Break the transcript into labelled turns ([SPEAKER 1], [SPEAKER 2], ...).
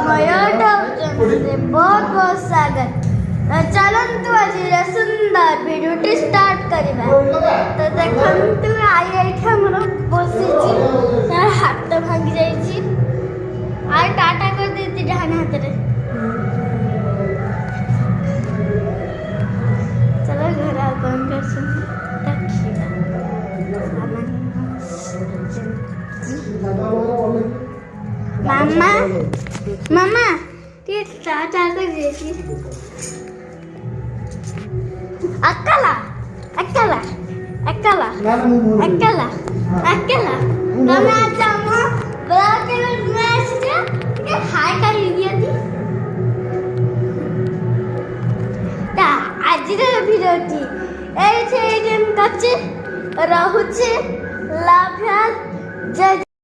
[SPEAKER 1] बहुत बहुत स्वागत चलतु आज सुंदर भिडियो स्टार्ट करवा तो देखु आई आमर बसी हाथ भांगी जा टाटा कर देती डाण हाथ में चलो घर कौन कर मामा मामा चाचा अकेला अकेला अकेला अकेला अकेला मैं आज बड़ा के मैच के हाय कर दिया थी ता आज रे भिडियोटी এই যে গেম কাছে রহুছে লাভ জয়